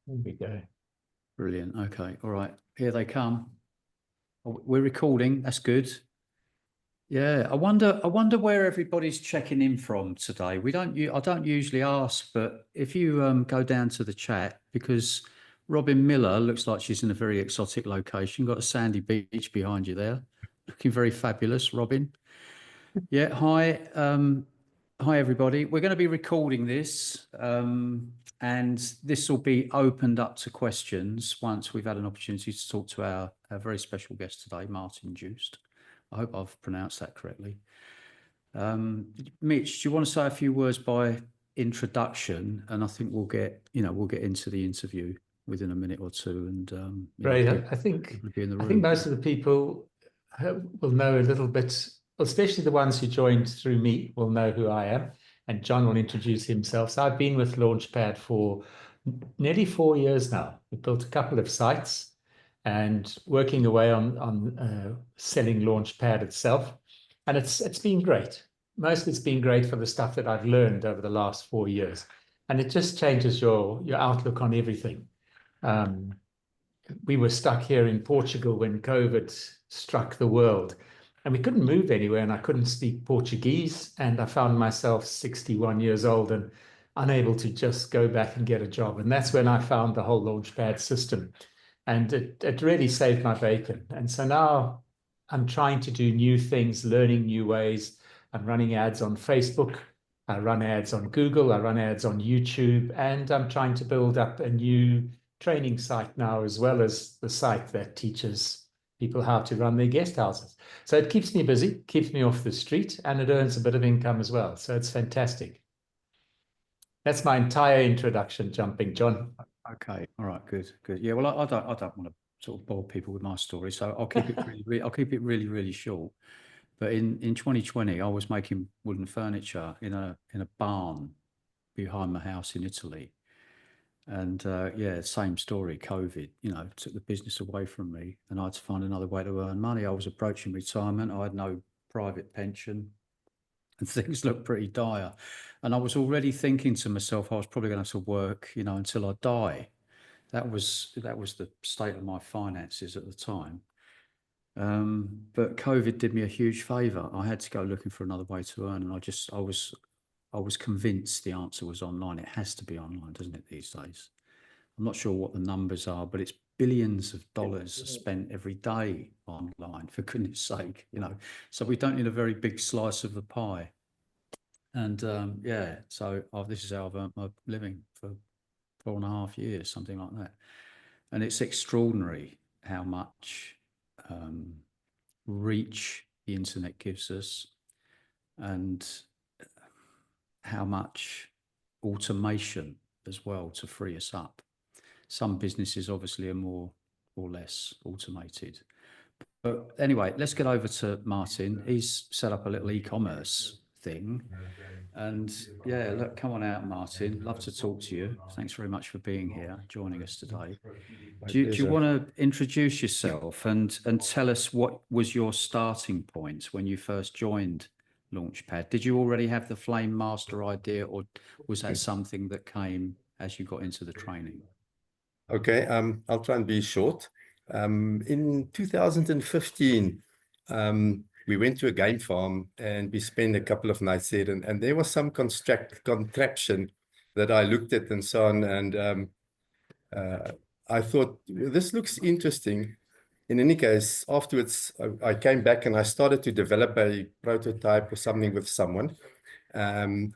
There we go. Brilliant. Okay. All right. Here they come. We're recording. That's good. Yeah. I wonder where everybody's checking in from today. I don't usually ask, but if you go down to the chat, because Robin Miller looks like she's in a very exotic location. Got a sandy beach behind you there. Looking very fabulous, Robin. Yeah. Hi. Hi, everybody. We're going to be recording this, and this will be opened up to questions once we've had an opportunity to talk to our very special guest today, Martin Joost. I hope I've pronounced that correctly. Mitch, do you want to say a few words by introduction? And I think we'll get into the interview within a minute or two. And Great. I think most of the people will know a little bit, especially the ones who joined through me will know who I am, and John will introduce himself. So I've been with Launchpad for nearly 4 years now. We built a couple of sites and working away on selling Launchpad itself, and it's been great. Mostly it's been great for the stuff that I've learned over the last 4 years, and it just changes your outlook on everything. We were stuck here in Portugal when COVID struck the world, and we couldn't move anywhere, and I couldn't speak Portuguese, and I found myself 61 years old and unable to just go back and get a job. And that's when I found the whole Launchpad system, and it really saved my bacon. And so now I'm trying to do new things, learning new ways. I'm running ads on Facebook. I run ads on Google. I run ads on YouTube, and I'm trying to build up a new training site now, as well as the site that teaches people how to run their guest houses. So it keeps me busy, keeps me off the street, and it earns a bit of income as well. So it's fantastic. That's my entire introduction, jumping, John. Okay. All right. Good. Good. Yeah. Well, I don't want to sort of bore people with my story, so I'll keep it really, really short. But in 2020, I was making wooden furniture in a barn behind my house in Italy. And yeah, same story. COVID, took the business away from me, and I had to find another way to earn money. I was approaching retirement. I had no private pension, and things looked pretty dire. And I was already thinking to myself, I was probably going to have to work, until I die. That was the state of my finances at the time. But COVID did me a huge favor. I had to go looking for another way to earn, and I was convinced the answer was online. It has to be online, doesn't it, these days? I'm not sure what the numbers are, but it's billions of dollars are spent every day online, for goodness sake, So we don't need a very big slice of the pie. And yeah, so this is how I've earned my living for 4.5 years, something like that. And it's extraordinary how much reach the internet gives us, and how much automation as well to free us up. Some businesses obviously are more or less automated. But anyway, let's get over to Martin. He's set up a little e-commerce thing. And yeah, look, come on out, Martin. Love to talk to you. Thanks very much for being here, joining us today. Do you want to introduce yourself and tell us what was your starting point when you first joined Launchpad? Did you already have the Flame Master idea, or was that something that came as you got into the training? Okay, I'll try and be short. In 2015, we went to a game farm and we spent a couple of nights there, and there was some contraption that I looked at and so on, and I thought, this looks interesting. In any case, afterwards, I came back and I started to develop a prototype or something with someone. And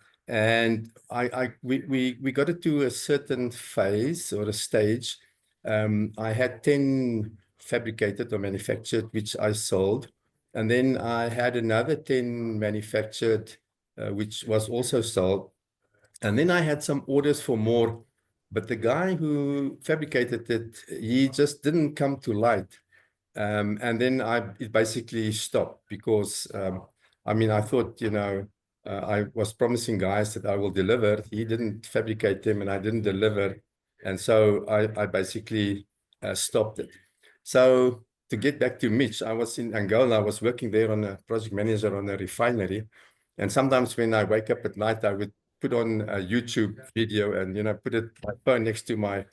we got it to a certain phase or a stage. I had 10 fabricated or manufactured, which I sold. And then I had another 10 manufactured, which was also sold. And then I had some orders for more, but the guy who fabricated it, he just didn't come to light. And then it basically stopped because, I thought, I was promising guys that I will deliver. He didn't fabricate them and I didn't deliver. And so I basically stopped it. So to get back to Mitch, I was in Angola. I was working there on a project manager on a refinery. And sometimes when I wake up at night, I would put on a YouTube video and, put my phone next to my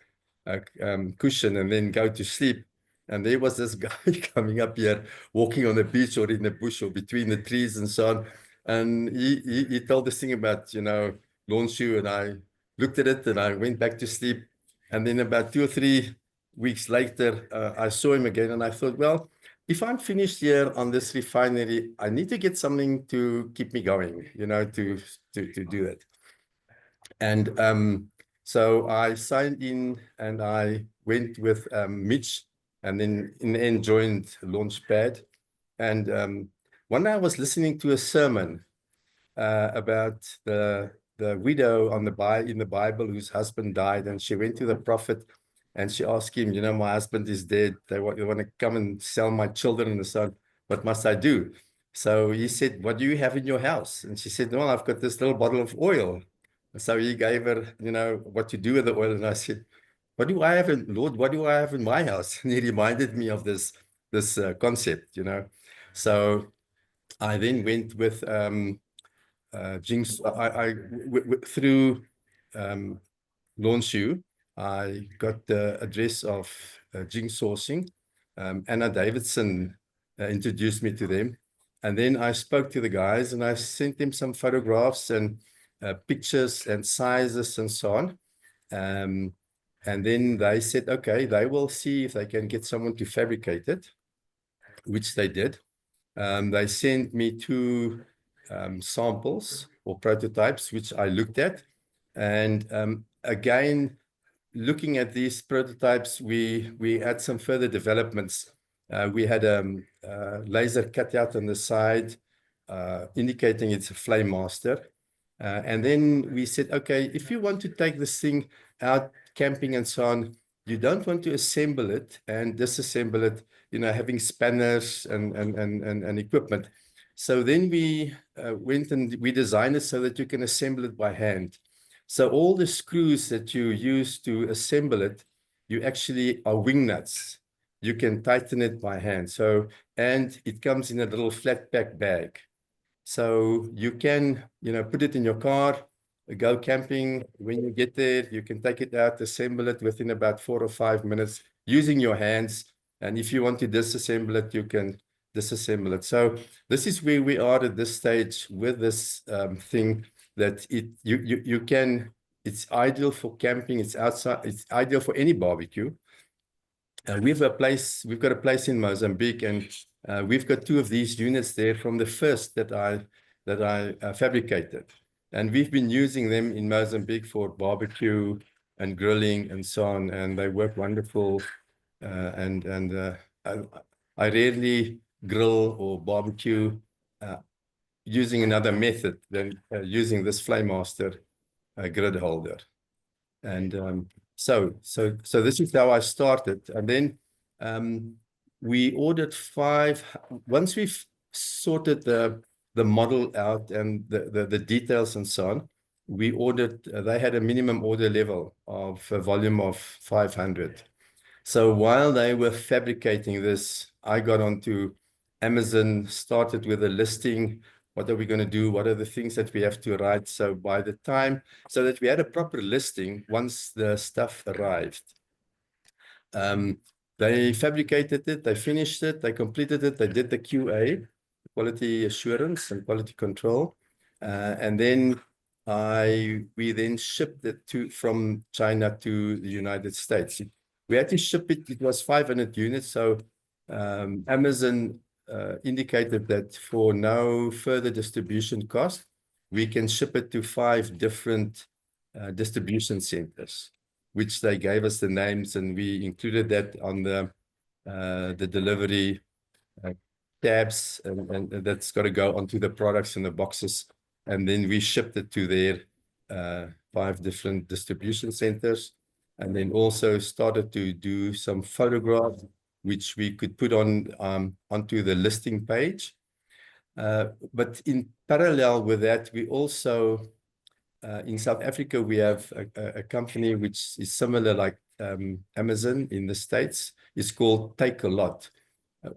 cushion and then go to sleep. And there was this guy coming up here, walking on the beach or in the bush or between the trees and so on. And he told this thing about, lawn shoe, and I looked at it and I went back to sleep. And then about 2 or 3 weeks later, I saw him again and I thought, well, if I'm finished here on this refinery, I need to get something to keep me going, to do it. And so I signed in and I went with Mitch, and then in the end joined Launchpad. And one day I was listening to a sermon about the widow in the Bible whose husband died, and she went to the prophet and she asked him, my husband is dead. They want to come and sell my children and so on. What must I do? So he said, what do you have in your house? And she said, well, I've got this little bottle of oil. So he gave her, what to do with the oil. And I said, Lord, what do I have in my house? And he reminded me of this concept, So I then went with Jinx. Through Launchu, I got the address of Jinx Sourcing. Anna Davidson introduced me to them. And then I spoke to the guys and I sent them some photographs and pictures and sizes and so on. And then they said, okay, they will see if they can get someone to fabricate it, which they did. They sent me 2 samples or prototypes, which I looked at. And again, looking at these prototypes, we had some further developments. We had a laser cutout on the side indicating it's a Flame Master. And then we said, okay, if you want to take this thing out camping and so on, you don't want to assemble it and disassemble it, having spanners and equipment. So then we went and we designed it so that you can assemble it by hand. So all the screws that you use to assemble it, you actually are wing nuts. You can tighten it by hand. And it comes in a little flat pack bag. So you can, put it in your car, go camping. When you get there, you can take it out, assemble it within about 4 or 5 minutes using your hands. And if you want to disassemble it, you can disassemble it. So this is where we are at this stage with this thing that you can, it's ideal for camping. It's outside, it's ideal for any barbecue. We've got a place in Mozambique, and we've got 2 of these units there from the first that I fabricated. And we've been using them in Mozambique for barbecue and grilling and so on, and they work wonderful. I rarely grill or barbecue using another method than using this Flame Master grid holder. And so this is how I started. And then we ordered 5. Once we've sorted the model out and the details and so on, we ordered, they had a minimum order level of a volume of 500. So while they were fabricating this, I got onto Amazon, started with a listing. What are we going to do? What are the things that we have to write? So by the time, so that we had a proper listing once the stuff arrived. They fabricated it, they finished it, they completed it, they did the QA, quality assurance and quality control. And then we then shipped it from China to the United States. We had to ship it, it was 500 units. So Amazon indicated that for no further distribution cost, we can ship it to 5 different distribution centers, which they gave us the names, and we included that on the delivery tabs, and that's got to go onto the products and the boxes. And then we shipped it to their 5 different distribution centers, and then also started to do some photographs, which we could put onto the listing page. But in parallel with that, we also, in South Africa, we have a company which is similar like Amazon in the States. It's called Take a Lot.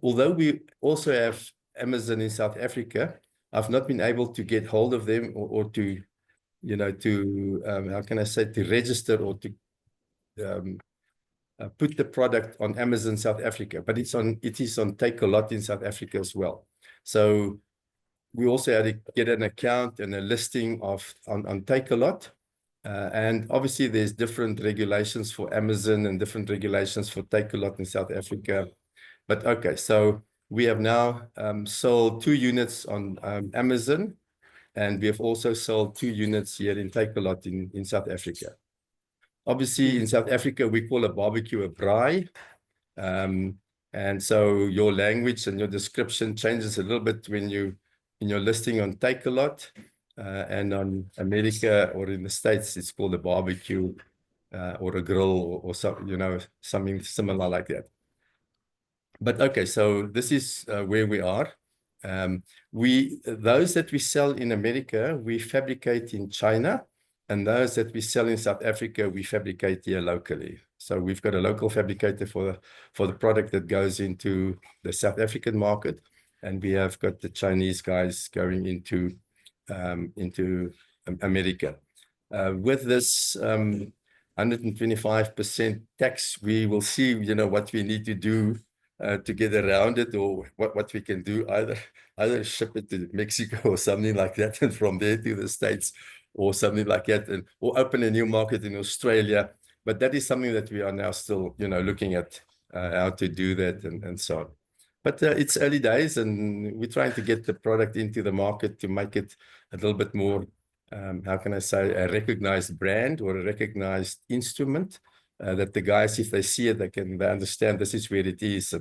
Although we also have Amazon in South Africa, I've not been able to get hold of them or to, how can I say, to register or to put the product on Amazon South Africa, but it is on Take a Lot in South Africa as well. So we also had to get an account and a listing on Take a Lot. And obviously there's different regulations for Amazon and different regulations for Take a Lot in South Africa. But okay, so we have now sold 2 units on Amazon, and we have also sold 2 units here in Take a Lot in South Africa. Obviously, in South Africa, we call a barbecue a braai. And so your language and your description changes a little bit when in your listing on Take a Lot, and on America or in the States, it's called a barbecue or a grill or some, something similar like that. But okay, so this is where we are. Those that we sell in America, we fabricate in China, and those that we sell in South Africa, we fabricate here locally. So we've got a local fabricator for the product that goes into the South African market, and we have got the Chinese guys going into America. With this 125% tax, we will see, what we need to do to get around it, or what we can do, either ship it to Mexico or something like that, and from there to the States or something like that, or open a new market in Australia. But that is something that we are now still, looking at how to do that and so on. But it's early days, and we're trying to get the product into the market to make it a little bit more, how can I say, a recognized brand or a recognized instrument, that the guys, if they see it, they understand this is where it is.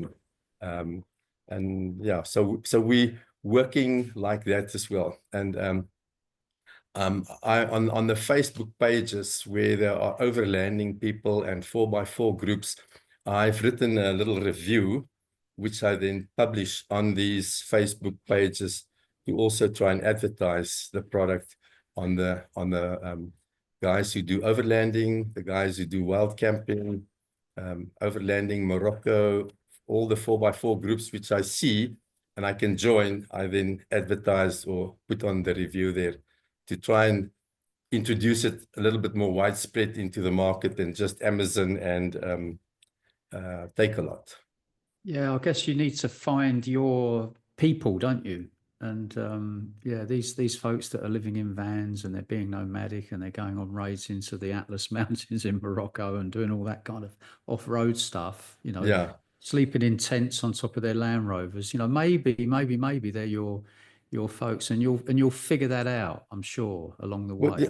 And yeah, so we working like that as well. And on the Facebook pages where there are overlanding people and 4x4 groups, I've written a little review, which I then publish on these Facebook pages to also try and advertise the product on the guys who do overlanding, the guys who do wild camping, overlanding, Morocco, all the 4x4 groups which I see and I can join, I then advertise or put on the review there to try and introduce it a little bit more widespread into the market than just Amazon and Take a Lot. Yeah, I guess you need to find your people, don't you? And yeah, these folks that are living in vans and they're being nomadic and they're going on raids into the Atlas Mountains in Morocco and doing all that kind of off-road stuff, Yeah. Sleeping in tents on top of their Land Rovers, maybe they're your folks, and you'll figure that out, I'm sure, along the way.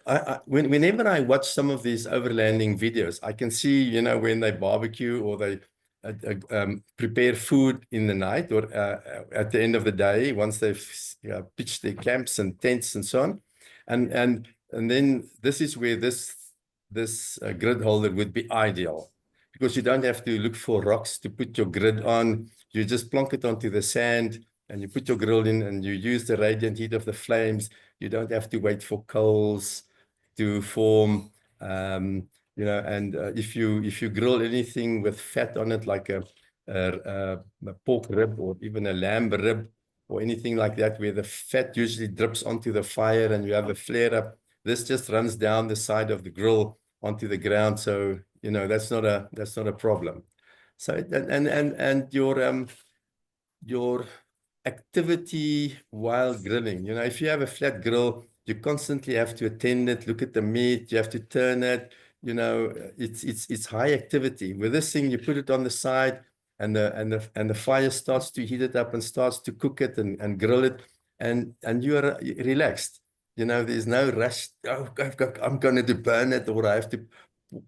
Well, whenever I watch some of these overlanding videos, I can see, when they barbecue or they prepare food in the night or at the end of the day, once they've pitched their camps and tents and so on. And then this is where this grid holder would be ideal, because you don't have to look for rocks to put your grid on. You just plonk it onto the sand and you put your grill in and you use the radiant heat of the flames. You don't have to wait for coals to form. And if you grill anything with fat on it, like a pork rib or even a lamb rib or anything like that, where the fat usually drips onto the fire and you have a flare up, this just runs down the side of the grill onto the ground. So that's not a problem. So and your activity while grilling, if you have a flat grill, you constantly have to attend it, look at the meat, you have to turn it, it's high activity. With this thing, you put it on the side and the fire starts to heat it up and starts to cook it and grill it, and you are relaxed. There's no rush. Oh, I'm going to burn it, or I have to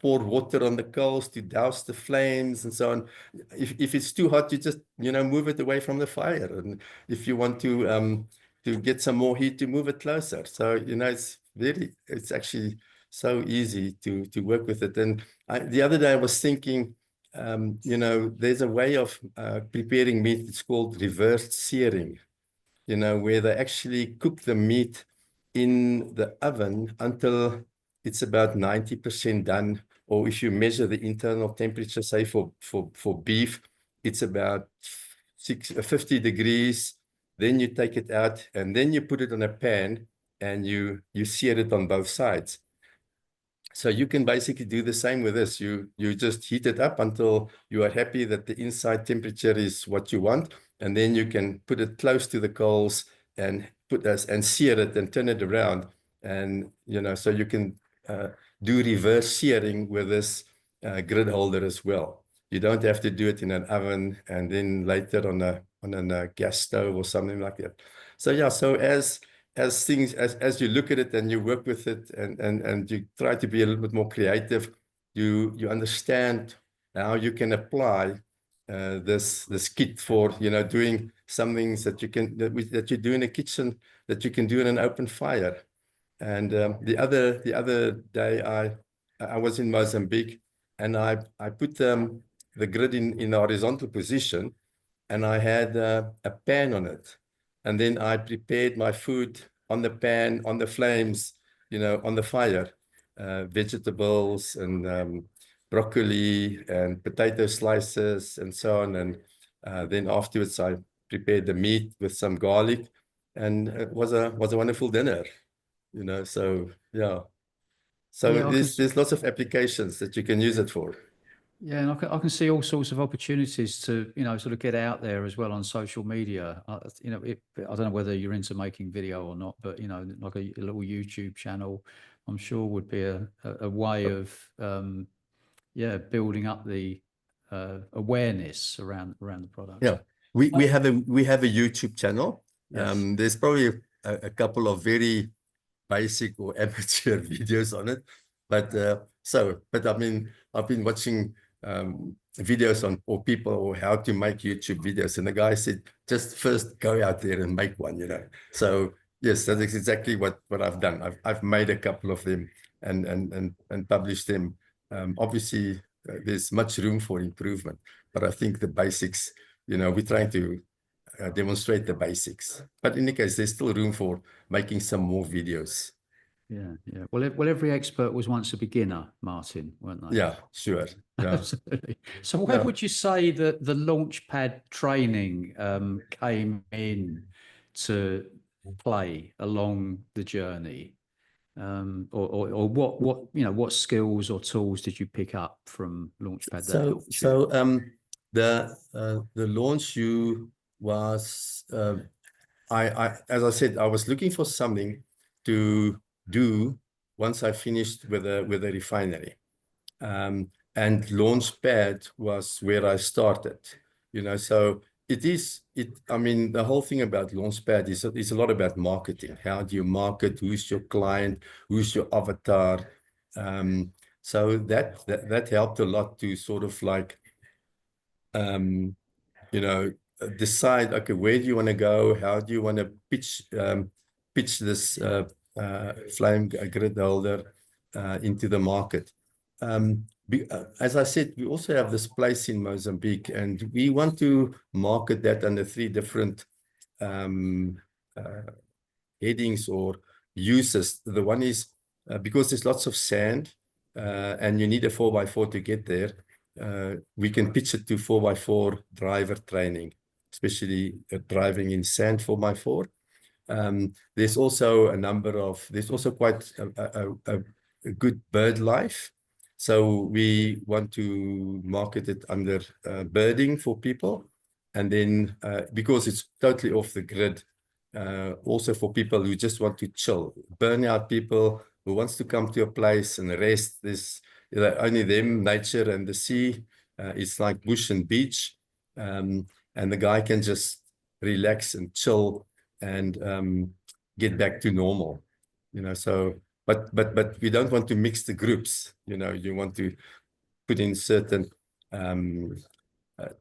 pour water on the coals to douse the flames and so on. If it's too hot, you just move it away from the fire, and if you want to get some more heat, to move it closer. So it's actually so easy to work with it. And the other day I was thinking, there's a way of preparing meat. It's called reverse searing, where they actually cook the meat in the oven until it's about 90% done. Or if you measure the internal temperature, say for beef, it's about 50 degrees. Then you take it out and then you put it on a pan and you sear it on both sides. So you can basically do the same with this. You just heat it up until you are happy that the inside temperature is what you want, and then you can put it close to the coals and put this and sear it and turn it around, and so you can do reverse searing with this grid holder as well. You don't have to do it in an oven and then later on a gas stove or something like that. So yeah, so as you look at it and you work with it and you try to be a little bit more creative, you understand how you can apply this kit for doing some things that you do in a kitchen that you can do in an open fire. And the other day I was in Mozambique, and I put the grid in a horizontal position, and I had a pan on it. And then I prepared my food on the pan, on the flames, on the fire, vegetables and broccoli and potato slices and so on. And then afterwards, I prepared the meat with some garlic, and it was a wonderful dinner, So yeah, so Yeah, there's lots of applications that you can use it for. Yeah, and I can see all sorts of opportunities to, sort of get out there as well on social media. I don't know whether you're into making video or not, but, like a little YouTube channel, I'm sure would be a way of, building up the awareness around the product. Yeah, we have a YouTube channel. Yes. There's probably a couple of very basic or amateur videos on it, but I mean, I've been watching videos on people or how to make YouTube videos, and the guy said just first go out there and make one, So yes, that is exactly what I've done. I've made a couple of them and published them. Obviously, there's much room for improvement, but I think the basics, we're trying to demonstrate the basics. But in any case, there's still room for making some more videos. Yeah. Well, every expert was once a beginner, Martin, weren't they? Yeah, sure. Yeah. Absolutely. So where would you say that the Launchpad training came in to play along the journey? Or what skills or tools did you pick up from Launchpad that helped you? So the launch was as I said, I was looking for something to do once I finished with a refinery, and Launchpad was where I started. So I mean, the whole thing about Launchpad is a lot about marketing. How do you market? Who's your client? Who's your avatar? So that helped a lot to sort of like decide, okay, where do you want to go? How do you want to pitch this flame grid holder into the market? As I said, we also have this place in Mozambique, and we want to market that under 3 different headings or uses. The one is because there's lots of sand and you need a 4x4 to get there. We can pitch it to 4x4 driver training, especially driving in sand 4x4. There's also quite a good bird life. So we want to market it under birding for people. And then because it's totally off the grid, also for people who just want to chill, burnout people who wants to come to a place and rest. There's only them, nature and the sea. It's like bush and beach. And the guy can just relax and chill and get back to normal, so, but we don't want to mix the groups, you want to put in certain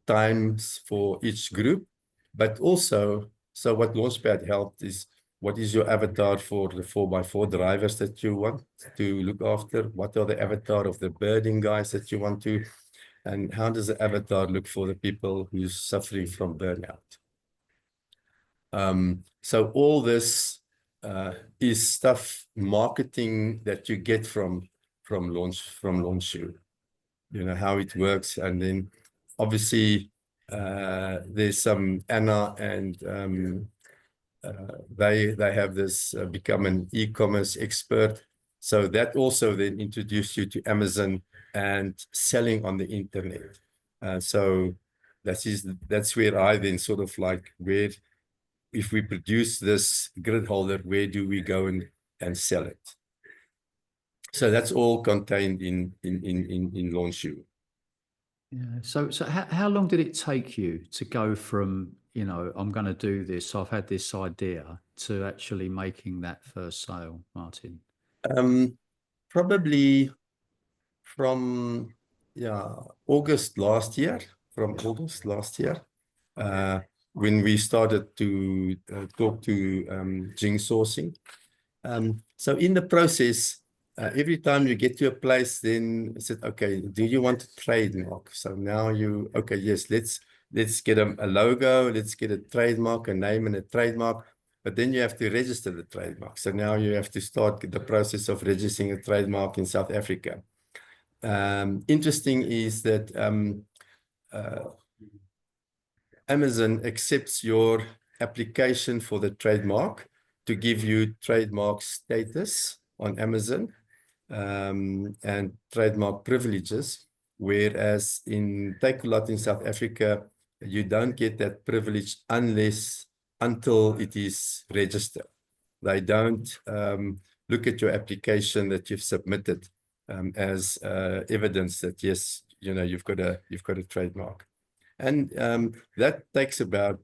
times for each group, but also, so what Launchpad helped is, what is your avatar for the 4x4 drivers that you want to look after? What are the avatar of the birding guys that you want to, and how does the avatar look for the people who's suffering from burnout? So all this is stuff, marketing that you get from LaunchU, how it works. And then obviously there's some Anna and they have this become an e-commerce expert. So that also then introduced you to Amazon and selling on the internet. So that's where I then sort of like, where, if we produce this grid holder, where do we go and sell it? So that's all contained in LaunchU. Yeah. So how long did it take you to go from, you know, I'm going to do this, I've had this idea, to actually making that first sale, Martin? Probably from August last year. When we started to talk to Jing Sourcing. So in the process, every time you get to a place, then I said, okay, do you want a trademark? So now okay, yes, let's get a logo, let's get a trademark, a name and a trademark, but then you have to register the trademark. So now you have to start the process of registering a trademark in South Africa. Interesting is that Amazon accepts your application for the trademark to give you trademark status on Amazon and trademark privileges, whereas in Takealot in South Africa, you don't get that privilege until it is registered. They don't look at your application that you've submitted as evidence that yes, you know, you've got a trademark. And that takes about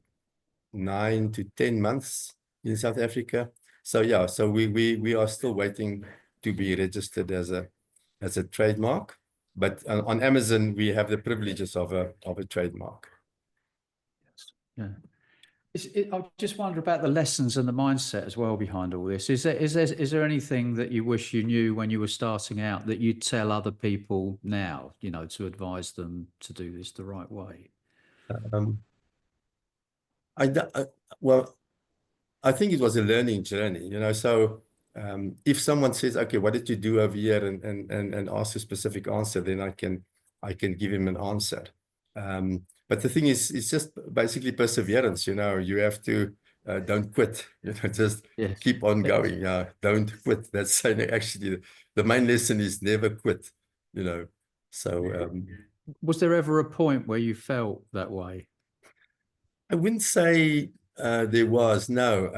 9 to 10 months in South Africa. So yeah, so we are still waiting to be registered as a trademark. But on Amazon, we have the privileges of a trademark. Yeah. I just wonder about the lessons and the mindset as well behind all this. Is there anything that you wish you knew when you were starting out that you'd tell other people now, you know, to advise them to do this the right way? Well, I think it was a learning journey, you know. So if someone says, okay, what did you do over here, and ask a specific answer, then I can give him an answer. But the thing is, it's just basically perseverance, you know. You have to don't quit, you know, just keep on going. Yeah, don't quit. That's actually the main lesson is never quit, you know. So was there ever a point where you felt that way? I wouldn't say there was, no.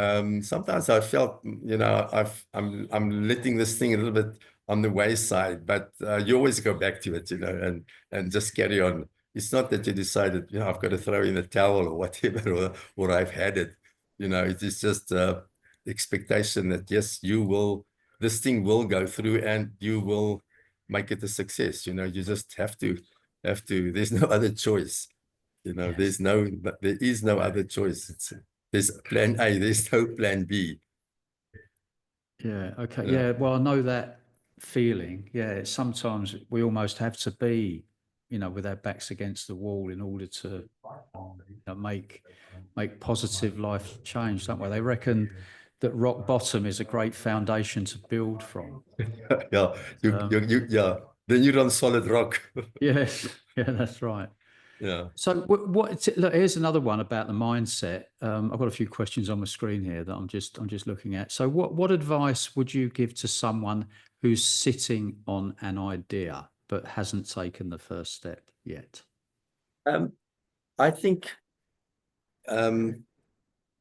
Sometimes I felt, you know, I'm letting this thing a little bit on the wayside, but you always go back to it, you know, and just carry on. It's not that you decided, you know, I've got to throw in the towel or whatever, or I've had it. You know, it is just expectation that yes, this thing will go through and you will make it a success. You know, you just have to. There's no other choice. You know, there is no other choice. There's plan A, there's no plan B. Yeah, okay. Yeah, well, I know that feeling. Yeah, sometimes we almost have to be, you know, with our backs against the wall in order to make positive life change, don't we? They reckon that rock bottom is a great foundation to build from. Yeah, then you're on solid rock. Yes, yeah, that's right. Yeah. So look, here's another one about the mindset. I've got a few questions on my screen here that I'm just looking at. So what advice would you give to someone who's sitting on an idea but hasn't taken the first step yet? I think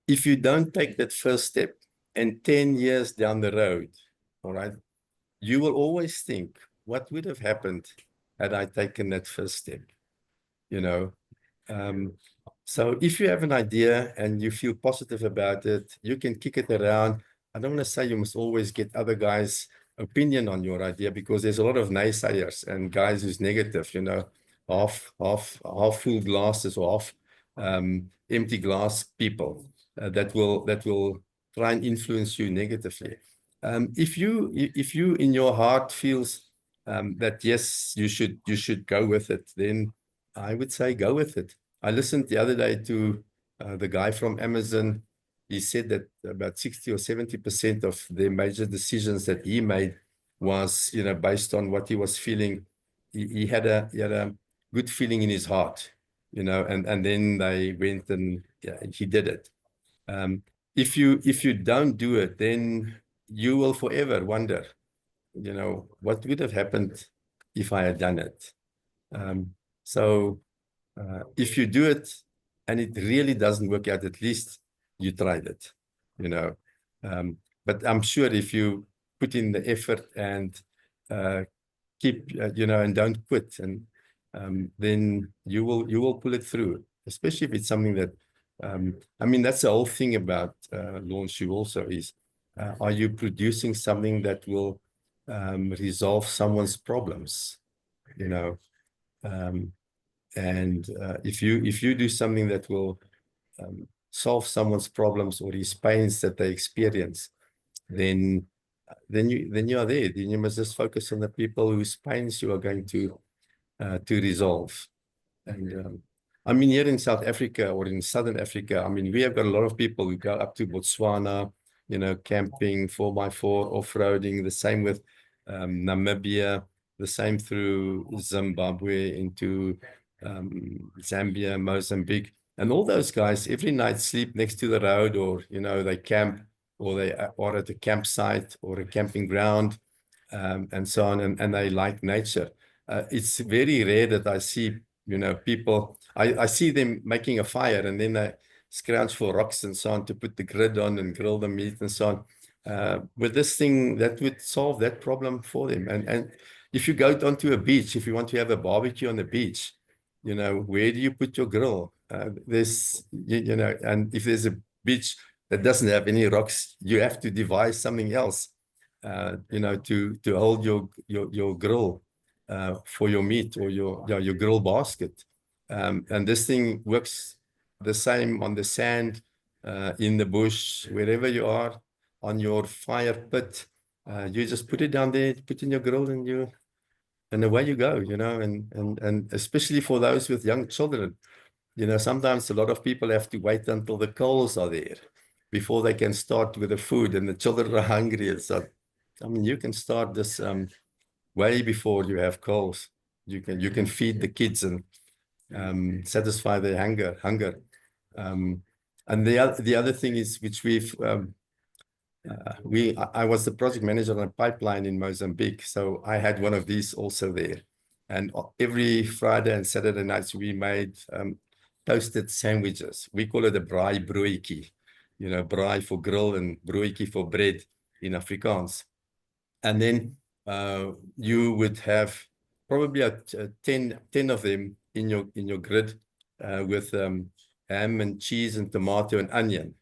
if you don't take that first step, and 10 years down the road, all right, you will always think, what would have happened had I taken that first step? You know, so if you have an idea and you feel positive about it, you can kick it around. I don't want to say you must always get other guys' opinion on your idea, because there's a lot of naysayers and guys who's negative, you know, half full glasses or half empty glass people that will try and influence you negatively. If you in your heart feels that yes, you should go with it, then I would say go with it. I listened the other day to the guy from Amazon. He said that about 60 or 70% of the major decisions that he made was, you know, based on what he was feeling. He had a good feeling in his heart, you know, and then they went and he did it. If you don't do it, then you will forever wonder you know, what would have happened if I had done it? So if you do it and it really doesn't work out, at least you tried it, you know. But I'm sure if you put in the effort and keep, you know, and don't quit, and then you will pull it through, especially if it's something that, I mean, that's the whole thing about Launch You also is, are you producing something that will resolve someone's problems, you know? And if you do something that will solve someone's problems or his pains that they experience, then you are there. Then you must just focus on the people whose pains you are going to resolve. And I mean, here in South Africa or in Southern Africa, I mean, we have got a lot of people who go up to Botswana, you know, camping, 4x4, off-roading, the same with Namibia, the same through Zimbabwe into Zambia, Mozambique. And all those guys every night sleep next to the road, or, you know, they camp, or they are at a campsite or a camping ground, and so on, and they like nature. It's very rare that I see, you know, people, I see them making a fire and then they scrounge for rocks and so on to put the grid on and grill the meat and so on. With this thing, that would solve that problem for them. And if you go onto a beach, if you want to have a barbecue on the beach, you know, where do you put your grill? There's, you know, and if there's a beach that doesn't have any rocks, you have to devise something else, you know, to hold your grill for your meat, or your grill basket. And this thing works the same on the sand, in the bush, wherever you are, on your fire pit. You just put it down there, put in your grill, and away you go, you know. And especially for those with young children, you know, sometimes a lot of people have to wait until the coals are there before they can start with the food, and the children are hungry. And so, I mean, you can start this way before you have coals. You can feed the kids and satisfy their hunger. And the other thing is, which I was the project manager on a pipeline in Mozambique, so I had one of these also there. And every Friday and Saturday nights we made toasted sandwiches. We call it a braai broodjie, you know, braai for grill and broodjie for bread in Afrikaans. And then you would have probably 10 of them in your grid, with ham and cheese and tomato and onion.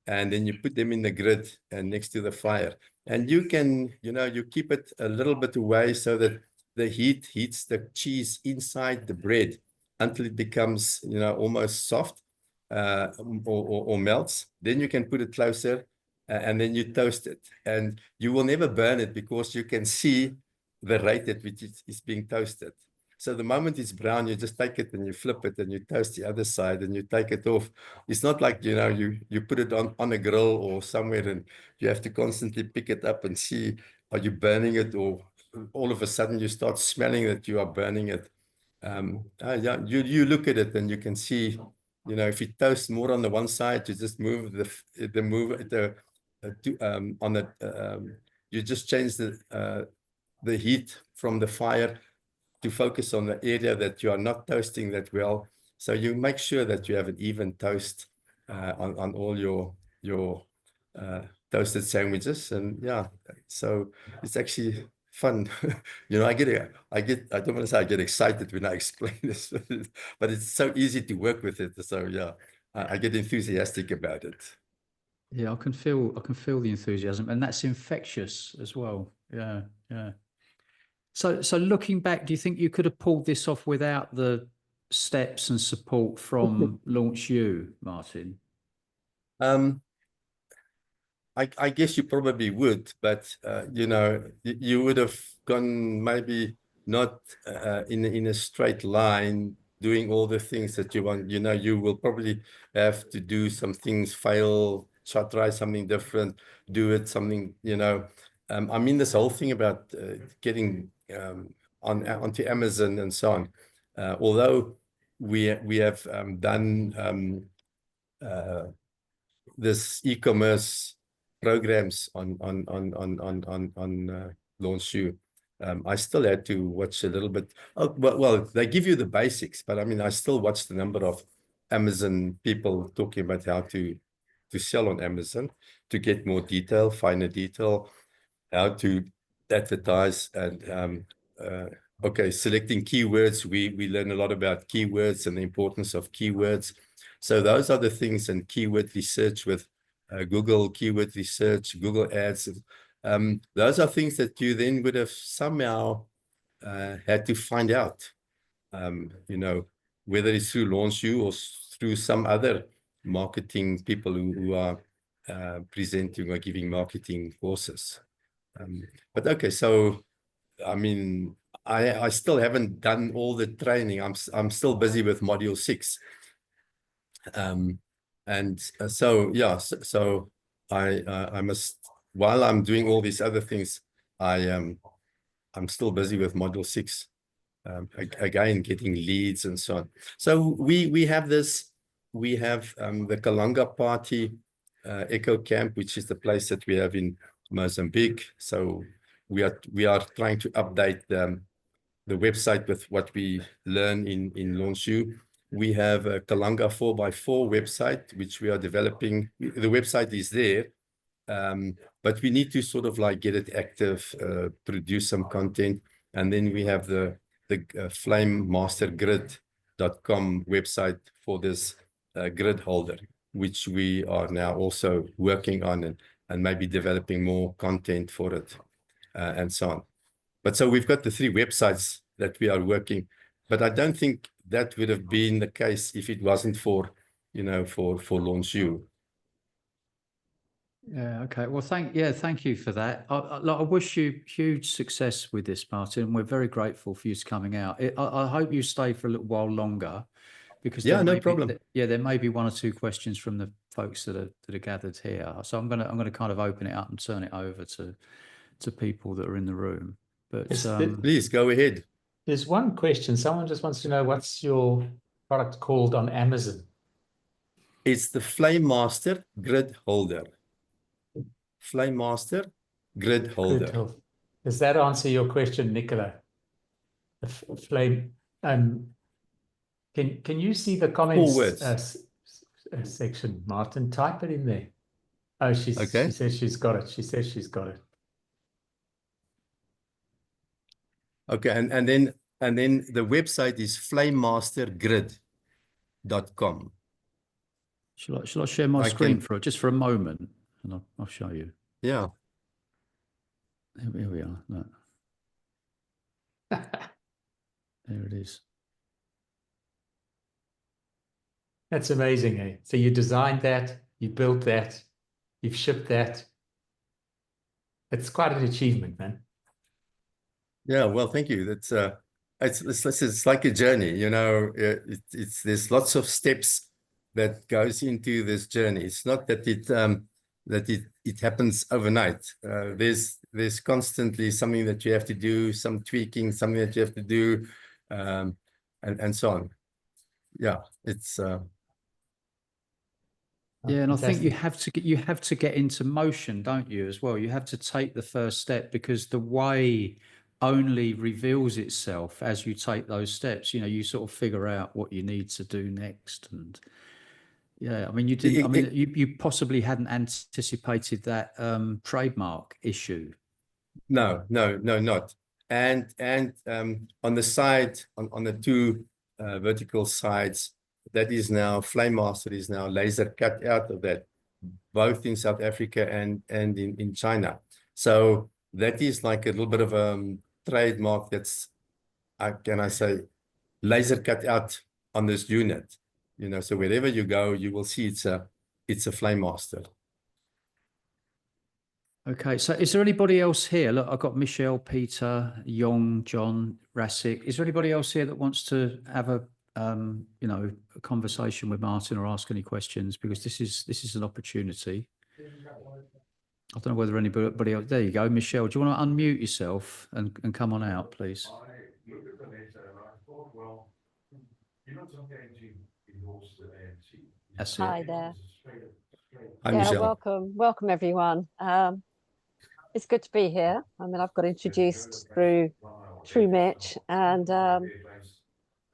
And then you put them in the grid and next to the fire. And you can, you know, you keep it a little bit away so that the heat heats the cheese inside the bread until it becomes, you know, almost soft, or melts. Then you can put it closer, and then you toast it. And you will never burn it because you can see the rate at which it's being toasted. So the moment it's brown, you just take it and you flip it and you toast the other side and you take it off. It's not like, you know, you put it on a grill or somewhere and you have to constantly pick it up and see, are you burning it, or all of a sudden you start smelling that you are burning it. Yeah, you look at it and you can see, you know, if you toast more on the one side, you just move you just change the heat from the fire to focus on the area that you are not toasting that well. So you make sure that you have an even toast on all your toasted sandwiches. And yeah, so it's actually fun. You know, I don't want to say I get excited when I explain this, but it's so easy to work with it. So yeah, I get enthusiastic about it. Yeah, I can feel the enthusiasm, and that's infectious as well. Yeah, yeah. So looking back, do you think you could have pulled this off without the steps and support from Launch You, Martin? I guess you probably would, but you know, you would have gone maybe not in a straight line doing all the things that you want. You know, you will probably have to do some things, fail, try something different, do it something. You know, I mean, this whole thing about getting onto Amazon and so on. Although we have done this e-commerce programs on launch shoe. I still had to watch a little bit. Oh, well, they give you the basics, but I mean, I still watched the number of Amazon people talking about how to sell on Amazon, to get more detail, finer detail, how to advertise, and okay, selecting keywords. We learn a lot about keywords and the importance of keywords. So those are the things, and keyword research with Google keyword research, Google Ads. Those are things that you then would have somehow had to find out, you know, whether it's through LaunchU or through some other marketing people who are presenting or giving marketing courses. But okay, so I mean, I still haven't done all the training. I'm still busy with module 6. And so yeah, so I must, while I'm doing all these other things, I'm still busy with module 6. Again, getting leads and so on. So we have this, we have the Kalanga Party Eco Camp, which is the place that we have in Mozambique. So we are trying to update the website with what we learn in LaunchU. We have a Kalanga 4x4 website, which we are developing. The website is there, but we need to sort of like get it active, produce some content. And then we have the flamemastergrid.com website for this grid holder, which we are now also working on, and maybe developing more content for it, and so on. But so we've got the 3 websites that we are working, but I don't think that would have been the case if it wasn't for, you know, for LaunchU. Yeah. Okay. Well, thank you for that. I wish you huge success with this, Martin. We're very grateful for you coming out. I hope you stay for a little while longer, because no problem. There may be 1 or 2 questions from the folks that are gathered here. So I'm gonna kind of open it up and turn it over to people that are in the room. But please go ahead. There's one question. Someone just wants to know, what's your product called on Amazon? It's the Flame Master Grid Holder. Flame Master Grid Holder. Does that answer your question, Nicola? The flame. Can you see the comments 4 words. Section, Martin? Type it in there. Oh, Okay. She says she's got it. She says she's got it. Okay, and then the website is flamemastergrid.com. Shall I share my screen for just for a moment, and I'll show you. Yeah. Here we are. Look. There it is. That's amazing, eh? So you designed that, you built that, you've shipped that. It's quite an achievement, man. Yeah, well, thank you. That's it's like a journey, you know. There's lots of steps that goes into this journey. It's not that it happens overnight. There's constantly something that you have to do, some tweaking, something that you have to do, and so on. Yeah, it's yeah, and fantastic. I think you have to get into motion, don't you, as well? You have to take the first step, because the way only reveals itself as you take those steps. You know, you sort of figure out what you need to do next. And yeah, I mean, you didn't. I mean, you possibly hadn't anticipated that trademark issue. No, not. And on the side, on the 2 vertical sides, that is now Flame Master is now laser cut out of that, both in South Africa and in China. So that is like a little bit of a trademark that's, can I say, laser cut out on this unit. You know, so wherever you go, you will see it's a Flame Master. Okay, so is there anybody else here? Look, I've got Michelle, Peter, Yong, John, Rasik. Is there anybody else here that wants to have a a conversation with Martin or ask any questions? Because this is an opportunity. I don't know whether anybody else. There you go, Michelle. Do you want to unmute yourself and come on out, please? Hi there. Hi, Michelle. Welcome everyone. It's good to be here. I mean, I've got introduced through Mitch, and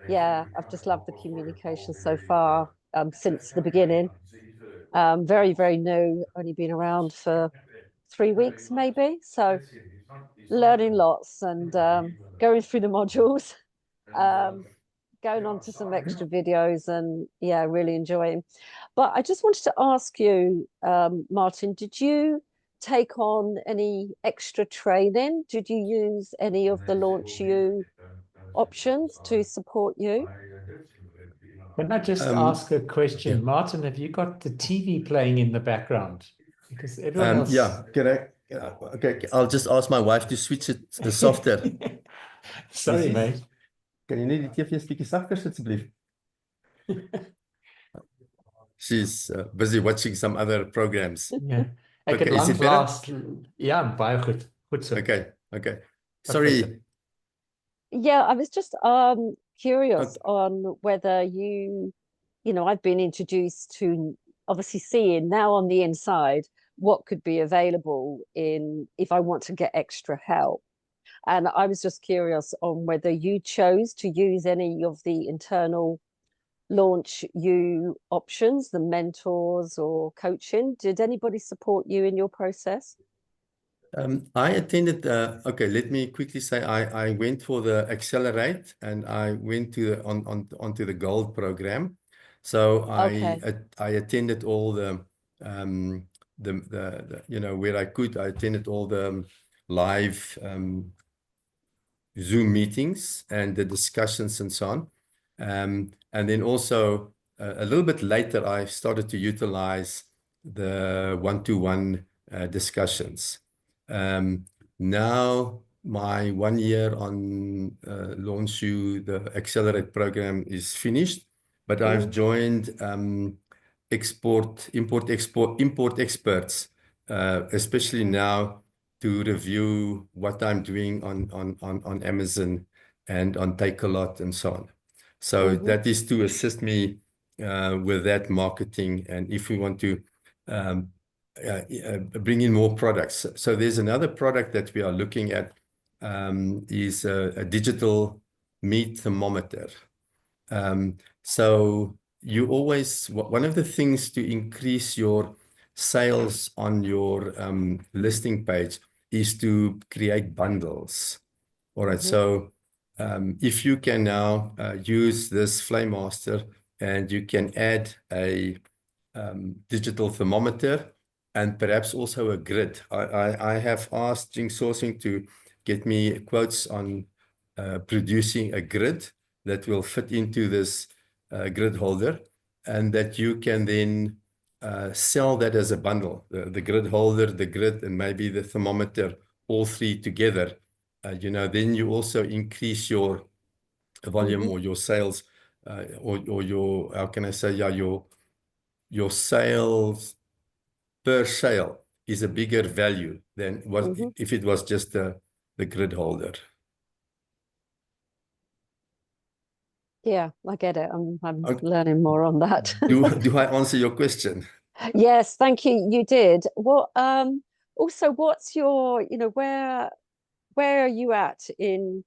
yeah, I've just loved the communication so far since the beginning. Very, very new, only been around for 3 weeks maybe. So learning lots and going through the modules, um, going on to some extra videos and yeah, really enjoying. But I just wanted to ask you, Martin, did you take on any extra training? Did you use any of the Launch You options to support you? Can I just ask a question? Martin, have you got the TV playing in the background? Because everyone else... Yeah, correct. Okay, I'll just ask my wife to switch it softer. Sorry, mate. Kan jy net die TV 'n bietjie sagter sit asseblief? She's busy watching some other programs. Yeah. Ek Okay, het is it lank ja, baie goed. Goed so. Okay. Sorry. Yeah, I was just curious on whether I've been introduced to obviously seeing now on the inside what could be available if I want to get extra help. And I was just curious on whether you chose to use any of the internal Launch You options, the mentors or coaching. Did anybody support you in your process? I attended, okay, let me quickly say I went for the Accelerate and I went onto the Gold program. So Okay. I attended all the where I could, I attended all the live Zoom meetings and the discussions and so on. And then also a little bit later, I started to utilize the one-to-one discussions. Now my 1 year on Launch You, the Accelerate program is finished, but I've joined import experts, especially now to review what I'm doing on Amazon and on Takealot and so on. So that is to assist me with that marketing, and if we want to bring in more products. So there's another product that we are looking at, is a digital meat thermometer. So you always, one of the things to increase your sales on your listing page is to create bundles. All right, so if you can now use this Flamemaster and you can add a digital thermometer and perhaps also a grid. I have asked Jinx Sourcing to get me quotes on producing a grid that will fit into this grid holder, and that you can then sell that as a bundle. The grid holder, the grid, and maybe the thermometer, all three together. Then you also increase your volume or your sales, or your, how can I say, yeah, your sales per sale is a bigger value than what if it was just the grid holder. Yeah, I get it. I'm learning more on that. Do I answer your question? Yes, thank you. You did. What also what's your, where are you at in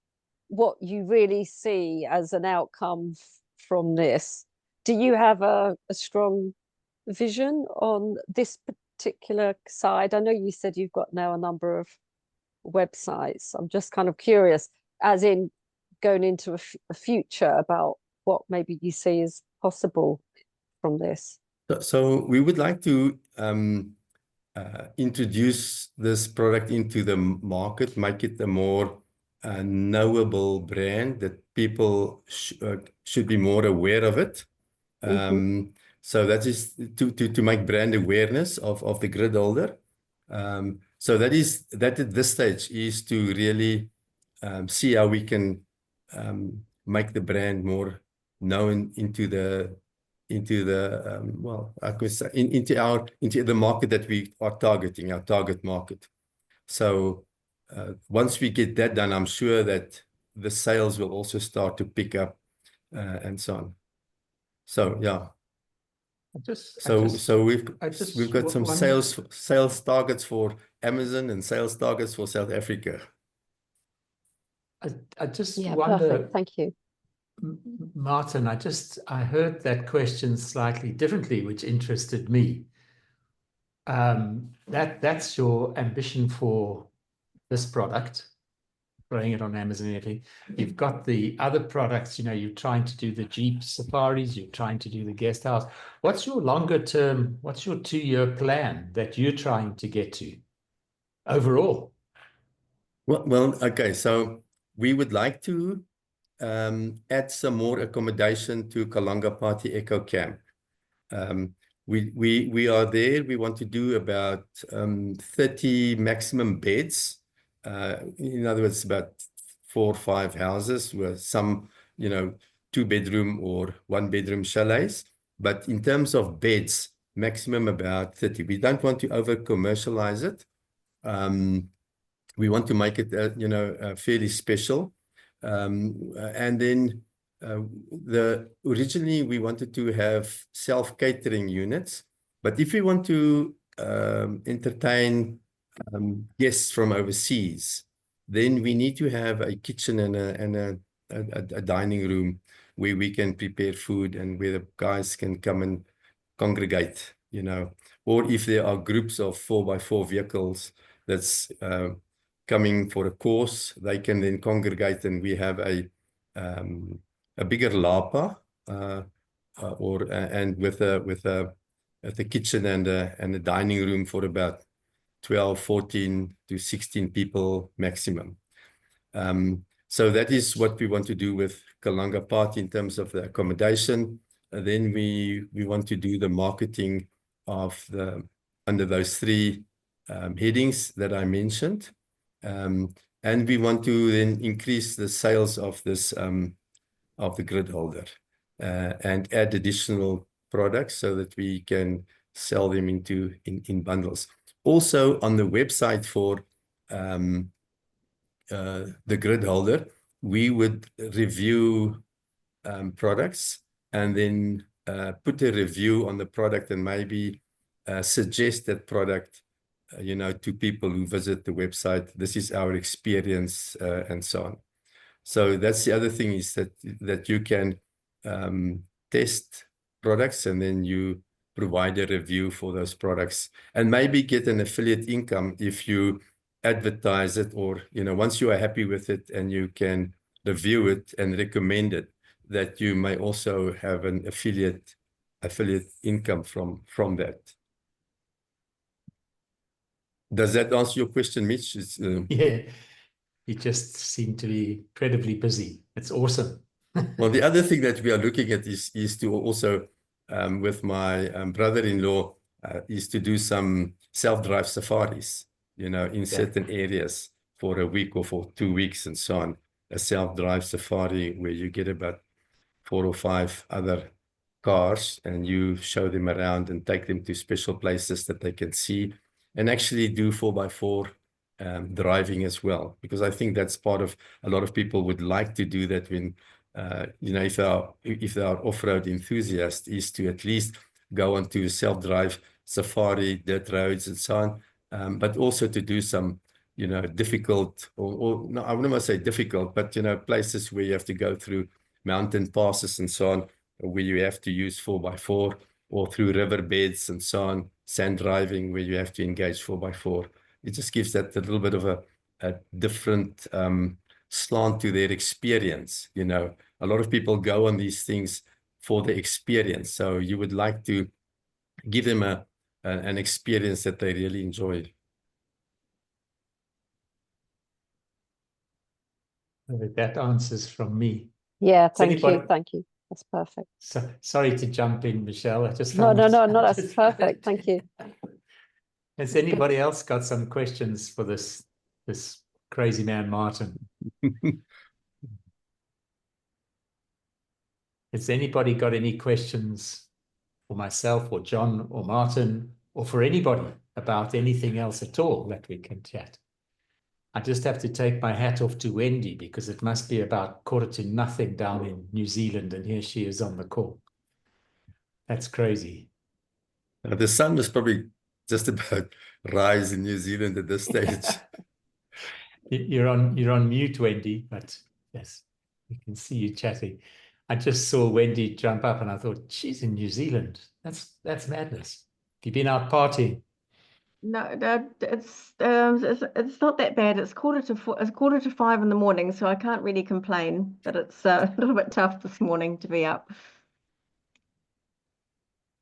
what you really see as an outcome from this? Do you have a strong vision on this particular side? I know you said you've got now a number of websites. I'm just kind of curious, as in going into a future, about what maybe you see is possible from this. So we would like to introduce this product into the market, make it a more knowable brand that people should be more aware of it. So that is to make brand awareness of the grid holder. So that at this stage is to really see how we can make the brand more known into the well, I could say into the market that we are targeting, our target market. So once we get that done, I'm sure that the sales will also start to pick up and so on. So yeah. So we've got some sales targets for Amazon and sales targets for South Africa? I just Yeah, wonder, perfect. Thank you. Martin, I heard that question slightly differently, which interested me. That's your ambition for this product, throwing it on Amazon and everything. You've got the other products, you're trying to do the Jeep safaris, you're trying to do the guest house. What's your longer term, what's your 2-year plan that you're trying to get to overall? Well, okay. So we would like to add some more accommodation to Kalanga Party Eco Camp. We are there. We want to do about 30 maximum beds. In other words, about 4 or 5 houses with some, 2-bedroom or 1-bedroom chalets. But in terms of beds, maximum about 30. We don't want to over commercialize it. We want to make it, fairly special. And then originally we wanted to have self-catering units, but if we want to entertain guests from overseas, then we need to have a kitchen and a dining room where we can prepare food and where the guys can come and congregate, or if there are groups of 4x4 vehicles that's coming for a course, they can then congregate, and we have a bigger lapa, and with the kitchen and a dining room for about 12, 14 to 16 people maximum. So that is what we want to do with Kalanga Party in terms of the accommodation. Then we want to do the marketing of under those 3 headings that I mentioned. And we want to then increase the sales of this of the grid holder and add additional products so that we can sell them in bundles. Also on the website for the grid holder, we would review products and then put a review on the product and maybe suggest that product to people who visit the website. This is our experience, and so on. So that's the other thing, is that you can test products and then you provide a review for those products and maybe get an affiliate income if you advertise it, or once you are happy with it and you can review it and recommend it, that you may also have an affiliate income from that. Does that answer your question, Mitch? Yeah, you just seem to be incredibly busy. It's awesome. Well, the other thing that we are looking at is to also, with my brother-in-law, is to do some self-drive safaris, in certain areas for a week or for 2 weeks and so on. A self-drive safari where you get about 4 or 5 other cars and you show them around and take them to special places that they can see, and actually do 4x4 driving as well, because I think that's part of, a lot of people would like to do that when if they are off-road enthusiasts, is to at least go onto a self-drive safari, dirt roads and so on, but also to do some difficult, or no, I wouldn't want to say difficult, but places where you have to go through mountain passes and so on, where you have to use 4x4, or through riverbeds and so on, sand driving where you have to engage 4x4. It just gives that a little bit of a different slant to their experience. A lot of people go on these things for the experience, so you would like to give them an experience that they really enjoy. That answers from me. Yeah, thank you. Thank you. That's perfect. So, sorry to jump in, Michelle. I just No, that's perfect. Thank you. Has anybody else got some questions for this crazy man, Martin? Has anybody got any questions for myself or John or Martin, or for anybody about anything else at all that we can chat? I just have to take my hat off to Wendy, because it must be about 8:45 down in New Zealand, and here she is on the call. That's crazy. The sun is probably just about rise in New Zealand at this stage. You're on mute, Wendy, but yes, we can see you chatting. I just saw Wendy jump up and I thought, she's in New Zealand. That's madness. Have you been out partying? No, it's not that bad. It's 4:45. It's 4:45 in the morning, so I can't really complain. But it's a little bit tough this morning to be up.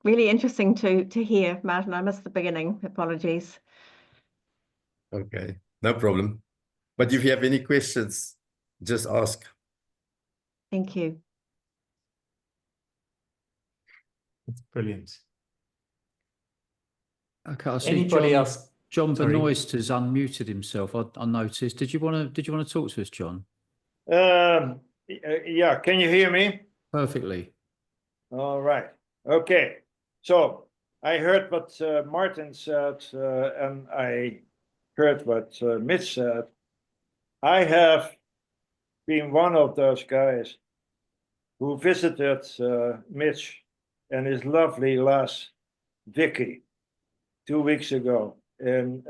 Really interesting to hear, Martin. I missed the beginning. Apologies. Okay, no problem. But if you have any questions, just ask. Thank you. It's brilliant. Okay, I see Anybody John, else? John Sorry. Benoist has unmuted himself. I noticed. Did you want to talk to us, John? Yeah, can you hear me? Perfectly. All right. Okay. So I heard what Martin said, and I heard what Mitch said. I have been one of those guys who visited Mitch and his lovely lass Vicky 2 weeks ago in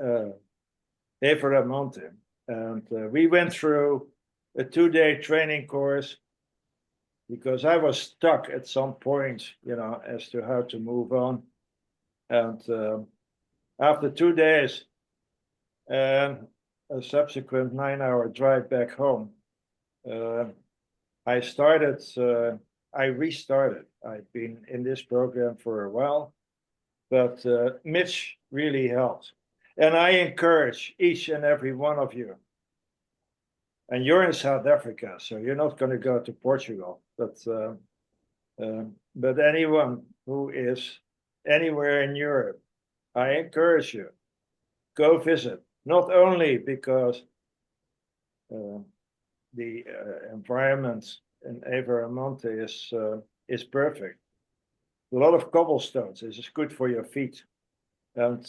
Evermonte, and we went through a 2-day training course because I was stuck at some point, as to how to move on. And after 2 days and a subsequent 9-hour drive back home, I restarted. I've been in this program for a while, but Mitch really helped. And I encourage each and every one of you. And you're in South Africa, so you're not going to go to Portugal. But anyone who is anywhere in Europe, I encourage you, go visit. Not only because the environment in Evermonte is perfect. A lot of cobblestones. This is good for your feet, and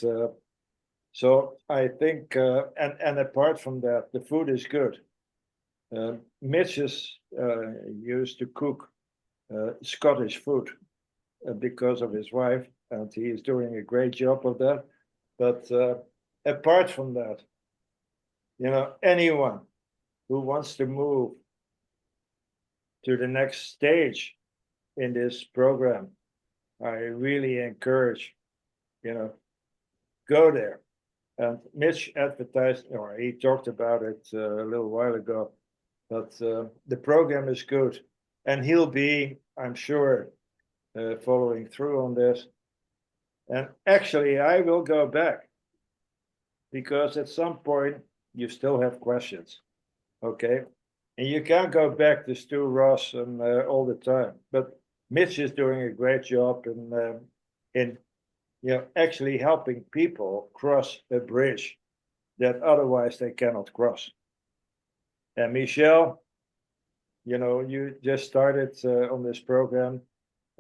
so I think. And apart from that, the food is good. Mitch is used to cook Scottish food because of his wife, and he is doing a great job of that. But apart from that, anyone who wants to move to the next stage in this program, I really encourage, go there. And Mitch advertised, or he talked about it a little while ago, but the program is good. And he'll be, I'm sure, following through on this. And actually, I will go back because at some point you still have questions, okay? And you can't go back to Stu Ross and all the time. But Mitch is doing a great job in actually helping people cross a bridge that otherwise they cannot cross. And Michelle, you just started on this program.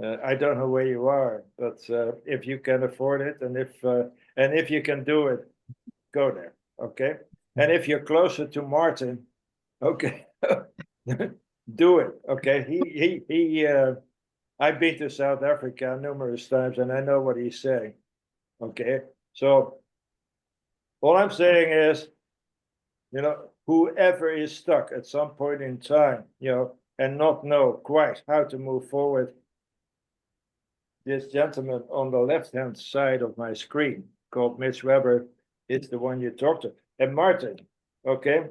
I don't know where you are, but if you can afford it, and if you can do it, go there, okay? And if you're closer to Martin, okay, do it, okay? I've been to South Africa numerous times, and I know what he's saying, okay? So all I'm saying is, whoever is stuck at some point in time, and not know quite how to move forward, this gentleman on the left-hand side of my screen called Mitch Weber is the one you talked to. And Martin, okay,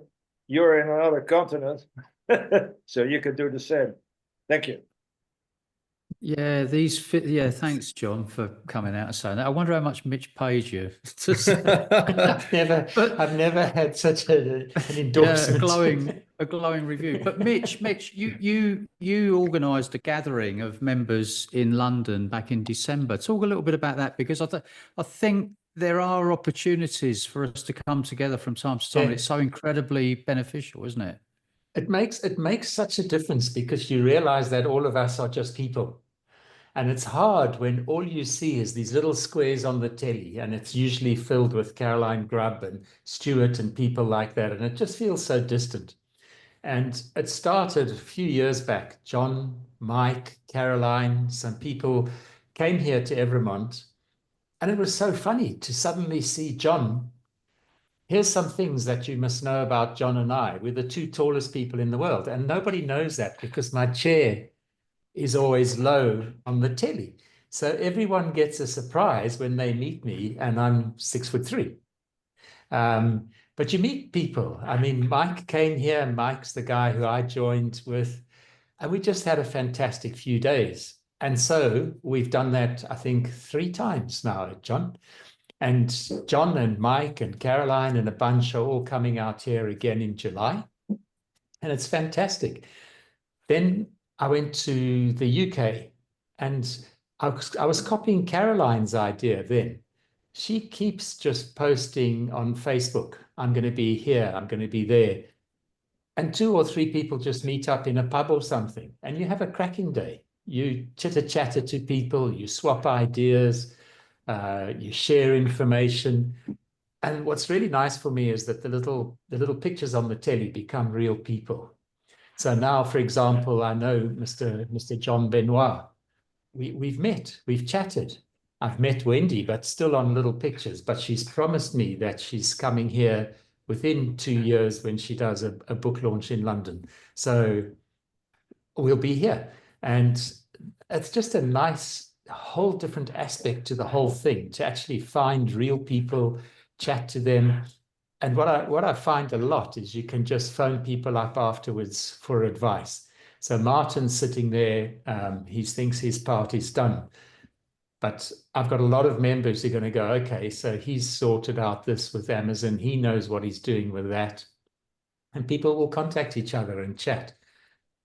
you're in another continent, so you can do the same. Thank you. Yeah, thanks, John, for coming out and saying that. I wonder how much Mitch paid you. I've never had such an endorsement. Yeah, a glowing review. But Mitch, you organised a gathering of members in London back in December. Talk a little bit about that, because I think there are opportunities for us to come together from time to time. Yeah. It's so incredibly beneficial, isn't it? It makes such a difference, because you realize that all of us are just people. And it's hard when all you see is these little squares on the telly, and it's usually filled with Caroline Grubb and Stuart and people like that. And it just feels so distant. And it started a few years back. John, Mike, Caroline, some people came here to Evermont, And it was so funny to suddenly see John. Here's some things that you must know about John and I. We're the two tallest people in the world. And nobody knows that because my chair is always low on the telly. So everyone gets a surprise when they meet me, and I'm 6'3". But you meet people. I mean, Mike came here. Mike's the guy who I joined with, and we just had a fantastic few days. And so we've done that, I think, 3 times now, John. And John and Mike and Caroline and a bunch are all coming out here again in July. And it's fantastic. Then I went to the UK, and I was copying Caroline's idea then. She keeps just posting on Facebook, I'm going to be here, I'm going to be there. And 2 or 3 people just meet up in a pub or something, and you have a cracking day. You chitter-chatter to people, you swap ideas, you share information. And what's really nice for me is that the little pictures on the telly become real people. So now, for example, I know Mr. John Benoit. We've met, we've chatted. I've met Wendy, but still on little pictures. But she's promised me that she's coming here within 2 years when she does a book launch in London. So we'll be here. And it's just a nice, whole different aspect to the whole thing, to actually find real people, chat to them. And what I find a lot is you can just phone people up afterwards for advice. So Martin's sitting there, he thinks his part is done. But I've got a lot of members who are going to go, okay, so he's sorted out this with Amazon. He knows what he's doing with that. And people will contact each other and chat.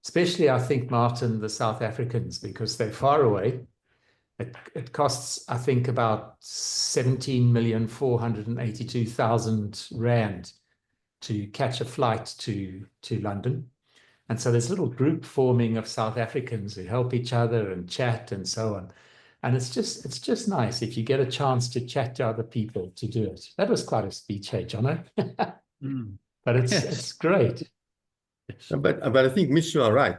Especially, I think, Martin, the South Africans, because they're far away. It costs, I think, about 17,482,000 rand to catch a flight to London. And so there's a little group forming of South Africans who help each other and chat and so on. And it's just nice if you get a chance to chat to other people to do it. That was quite a speech, hey, Jono. But it's great. But I think, Mitch, you are right.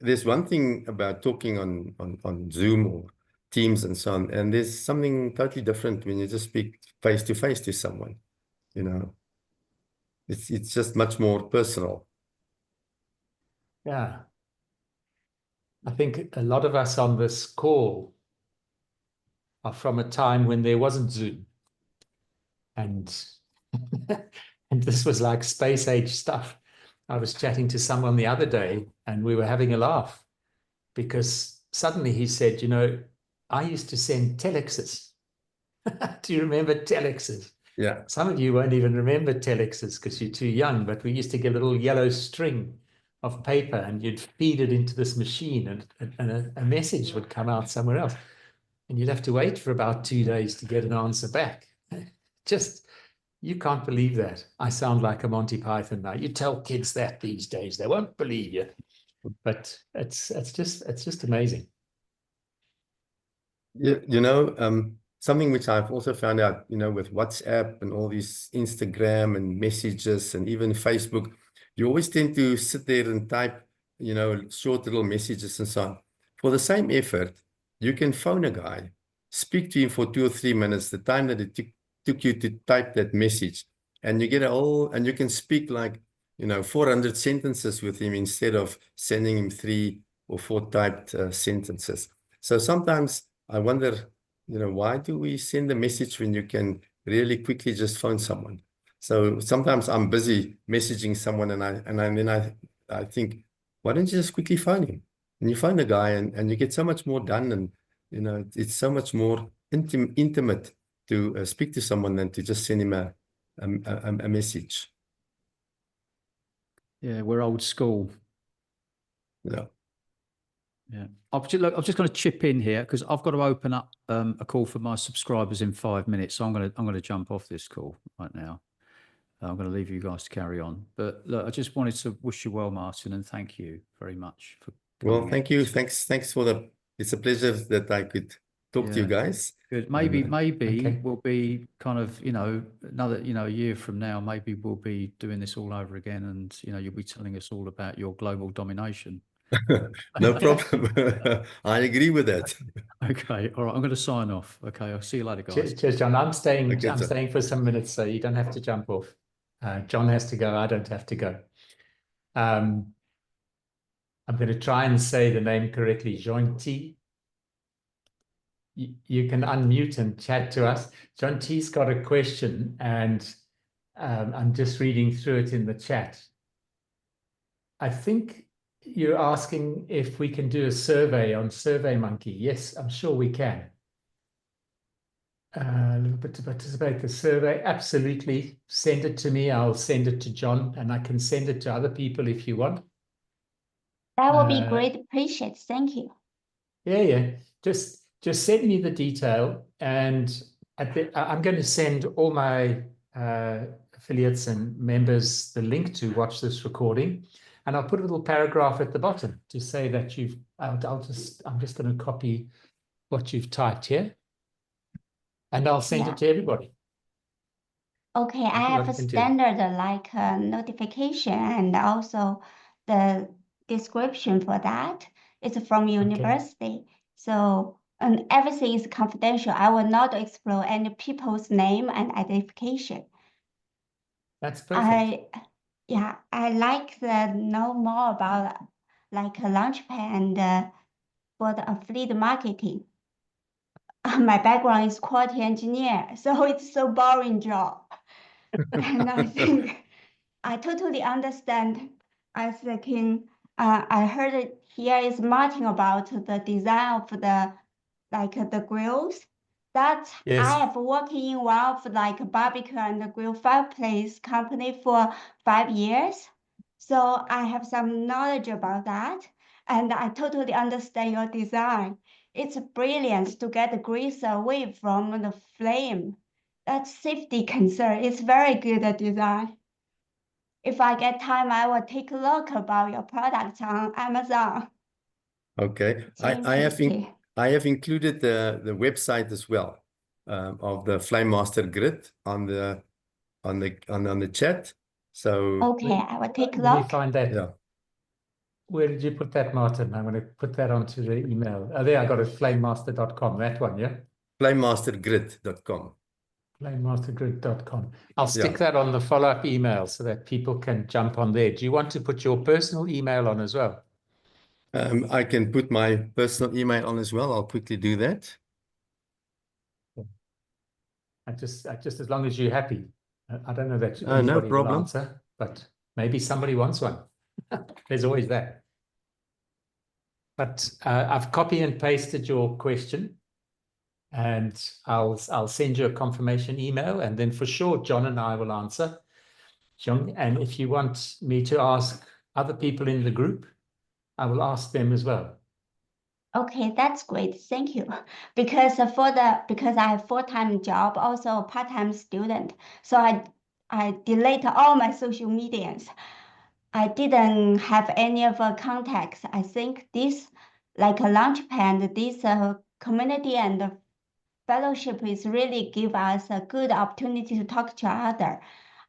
There's one thing about talking on Zoom or Teams and so on, and there's something totally different when you just speak face to face to someone. It's just much more personal. Yeah. I think a lot of us on this call are from a time when there wasn't Zoom. And and this was like space age stuff. I was chatting to someone the other day and we were having a laugh because suddenly he said, I used to send telexes. Do you remember telexes? Yeah. Some of you won't even remember telexes because you're too young, but we used to get a little yellow string of paper and you'd feed it into this machine and a message would come out somewhere else. And you'd have to wait for about 2 days to get an answer back. Just, you can't believe that. I sound like a Monty Python now. You tell kids that these days, they won't believe you. But it's just amazing. Something which I've also found out, with WhatsApp and all these Instagram and messages and even Facebook, you always tend to sit there and type, short little messages and so on. For the same effort, you can phone a guy, speak to him for 2 or 3 minutes, the time that it took you to type that message, and you get and you can speak like, 400 sentences with him instead of sending him 3 or 4 typed sentences. So sometimes I wonder, why do we send a message when you can really quickly just phone someone? So sometimes I'm busy messaging someone and then I think, why don't you just quickly phone him? And you phone a guy and you get so much more done, and it's so much more intimate to speak to someone than to just send him a message. Yeah, we're old school. Yeah. Yeah. I'm just going to chip in here because I've got to open up a call for my subscribers in 5 minutes. So I'm going to jump off this call right now. I'm going to leave you guys to carry on. But look, I just wanted to wish you well, Martin, and thank you very much for coming. Well, thank you. Thanks for it's a pleasure that I could talk to you guys. Good. Maybe okay. we'll be kind of, another, a year from now, maybe we'll be doing this all over again, and you'll be telling us all about your global domination. No problem. I agree with that. Okay, all right. I'm going to sign off. Okay, I'll see you later, guys. Cheers, John. I'm staying. Okay, I'm sir. staying for some minutes, so you don't have to jump off. John has to go. I don't have to go. I'm going to try and say the name correctly. Jean-T. You can unmute and chat to us. Jean-T's got a question, and I'm just reading through it in the chat. I think you're asking if we can do a survey on SurveyMonkey. Yes, I'm sure we can. A little bit to participate the survey. Absolutely. Send it to me. I'll send it to John, and I can send it to other people if you want. That will be great. Appreciate. Thank you. Yeah. Just send me the detail, and I'm going to send all my affiliates and members the link to watch this recording, and I'll put a little paragraph at the bottom to say that I'm just going to copy what you've typed here, and I'll send it to everybody. Okay, I have a standard like notification and also the description for that. It's from university. So and everything is confidential. I will not explore any people's name and identification. That's perfect. I like to know more about like a Launchpad and for the affiliate marketing. My background is quality engineer, so it's so boring job. And I think I totally understand. I thinking, I heard it here is Martin about the design of the grills. That Yes. I have worked in one of like barbecue and grill fireplace company for 5 years. So I have some knowledge about that. And I totally understand your design. It's brilliant to get the grease away from the flame. That's safety concern. It's very good design. If I get time, I will take a look about your products on Amazon. Okay, I have included the website as well of the Flame Master Grid on the chat. So okay, I will take a Let me look. find that. Yeah. Where did you put that, Martin? I'm going to put that onto the email. Oh, there I got it. Flamemaster.com. That one, yeah. Flamemastergrid.com. Flamemastergrid.com. I'll stick that on the follow-up email so that people can jump on there. Do you want to put your personal email on as well? I can put my personal email on as well. I'll quickly do that. Just as long as you're happy. I don't know that anybody No will problem. answer, but maybe somebody wants one. There's always that. But I've copy and pasted your question, and I'll send you a confirmation email, and then for sure John and I will answer. John, and if you want me to ask other people in the group, I will ask them as well. Okay, that's great. Thank you. Because I have full-time job, also a part-time student. So I delete all my social medias. I didn't have any of contacts. I think this like a Launchpad, this community and fellowship is really give us a good opportunity to talk to other.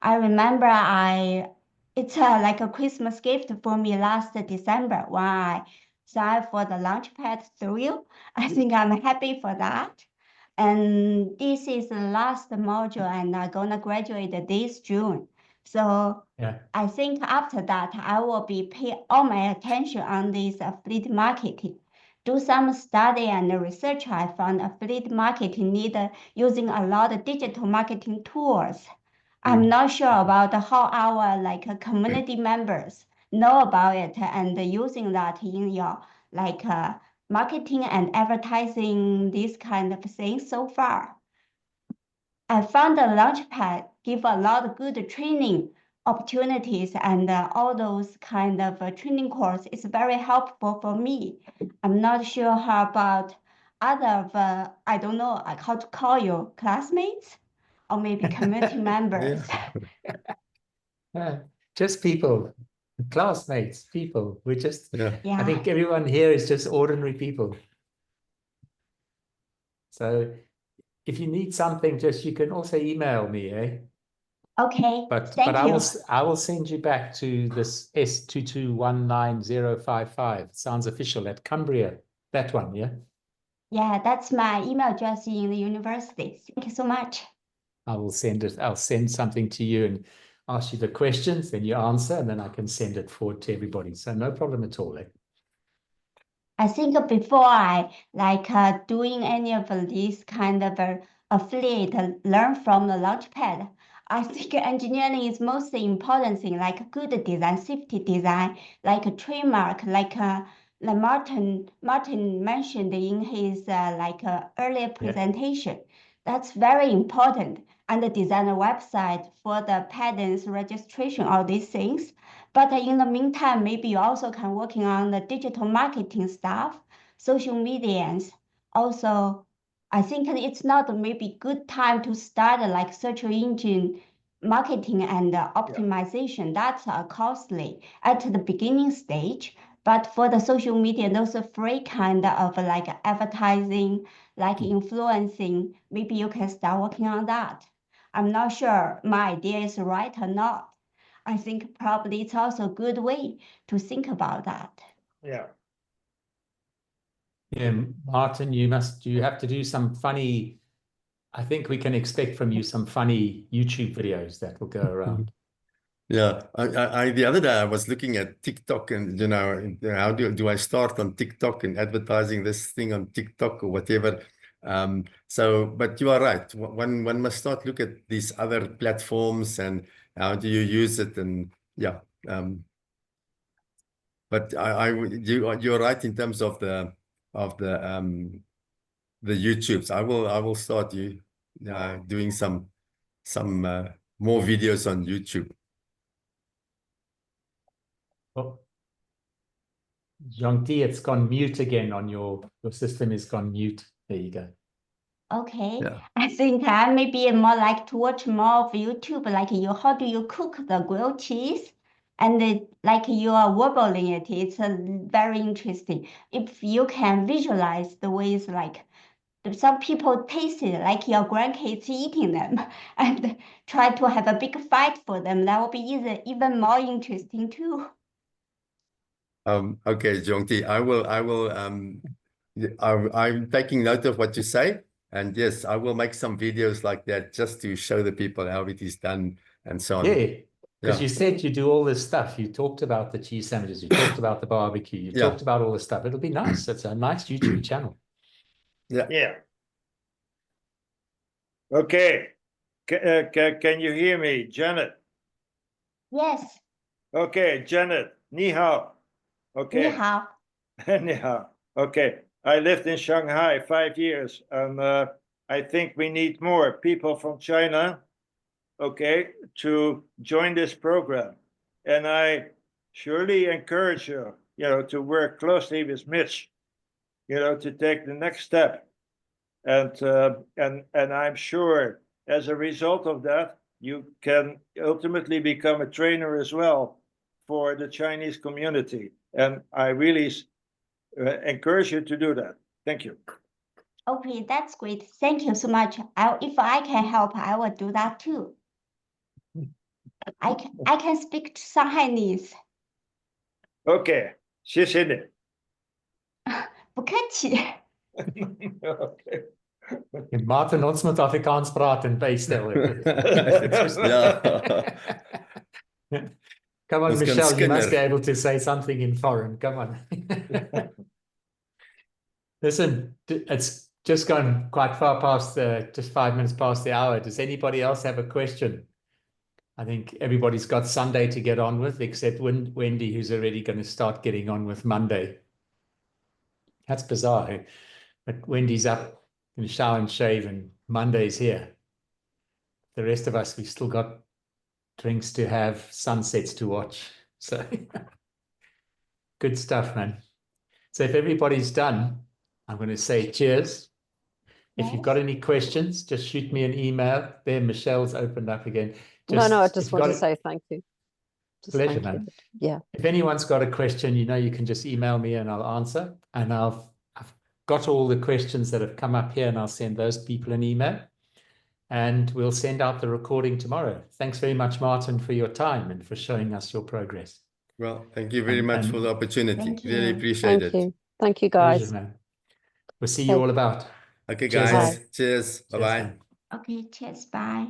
I remember it's like a Christmas gift for me last December when I signed for the Launchpad thrill. I think I'm happy for that. And this is the last module and I'm gonna graduate this June. So I think after that, I will be pay all my attention on this affiliate marketing. Do some study and research. I found affiliate marketing need using a lot of digital marketing tools. I'm not sure about how our like community members know about it and using that in your like marketing and advertising, this kind of things so far. I found the Launchpad give a lot of good training opportunities and all those kind of training course is very helpful for me. I'm not sure how about other I don't know how to call you, classmates or maybe community members. Just people, classmates, people. We're just, I think everyone here is just ordinary people. So if you need something, you can also email me, Okay, But thank you. I will send you back to this S2219055. Sounds official at Cumbria. That one, yeah. Yeah, that's my email address in the university. Thank you so much. I will send it. I'll send something to you and ask you the questions, then you answer, and then I can send it forward to everybody. So no problem at all. I think before I doing any of these kind of affiliate learn from the Launchpad, I think engineering is most important thing, like good design, safety design, like a trademark, like Martin mentioned in his earlier presentation. That's very important. And design a website for the patents registration, all these things. But in the meantime, maybe you also can working on the digital marketing stuff, social medias. Also, I think it's not maybe good time to start like search engine marketing and optimization. That's costly at the beginning stage. But for the social media, those are free kind of like advertising, like influencing, maybe you can start working on that. I'm not sure my idea is right or not. I think probably it's also a good way to think about that. Yeah. Yeah, Martin, you have to do some funny. I think we can expect from you some funny YouTube videos that will go around. Yeah, I the other day I was looking at TikTok and how do I start on TikTok and advertising this thing on TikTok or whatever. But you are right. One must start look at these other platforms and how do you use it, and yeah. But you're right in terms of the YouTubes. I will start doing some more videos on YouTube. Oh, Jean-T, it's gone mute again on your system is gone mute. There you go. Okay, Yeah. I think I maybe more like to watch more of YouTube, like how do you cook the grilled cheese? And like you are wobbling it, it's very interesting. If you can visualize the ways like some people taste it like your grandkids eating them and try to have a big fight for them, that will be even more interesting too. Okay, Jongti, I'm taking note of what you say, and yes, I will make some videos like that just to show the people how it is done and so on. Yeah, because Yeah. you said you do all this stuff. You talked about the cheese sandwiches. You talked about the barbecue. You Yeah. talked about all this stuff. It'll be nice. It's a nice YouTube channel. Yeah. Yeah. Okay. Can you hear me, Janet? Yes, Okay, Janet. Ni hao. Okay. 你好. Ni hao. Okay. I lived in Shanghai 5 years, and I think we need more people from China, okay, to join this program. And I surely encourage you, to work closely with Mitch, to take the next step. And I'm sure as a result of that, you can ultimately become a trainer as well for the Chinese community. And I really encourage you to do that. Thank you. Okay, that's great. Thank you so much. If I can help, I will do that too. I can speak Shanghainese. Okay, 谢谢你。不客气. Okay. Martin, ons moet Afrikaans praat en bystel. Yeah. Come on, Ons kan Michelle, you must be skinder. able to say something in foreign. Come on. Listen, it's just gone quite far past just 5 minutes past the hour. Does anybody else have a question? I think everybody's got Sunday to get on with, except Wendy, who's already going to start getting on with Monday. That's bizarre. But Wendy's up, going to shower and shave, and Monday's here. The rest of us, we've still got drinks to have, sunsets to watch. So good stuff, man. So if everybody's done, I'm going to say cheers. If you've got any questions, just shoot me an email. There, Michelle's opened up again. I just want to say thank you. Pleasure, man. Yeah. If anyone's got a question, you can just email me and I'll answer. And I've got all the questions that have come up here, and I'll send those people an email. and we'll send out the recording tomorrow. Thanks very much, Martin, for your time and for showing us your progress. Well, thank you very much for the opportunity. Thank Really you. appreciate Thank it. you. Thank you, Pleasure, guys. man. We'll see you Okay. all about. Okay, Cheers, guys. man. Cheers. Cheers, Bye-bye. man. Okay, cheers. Bye.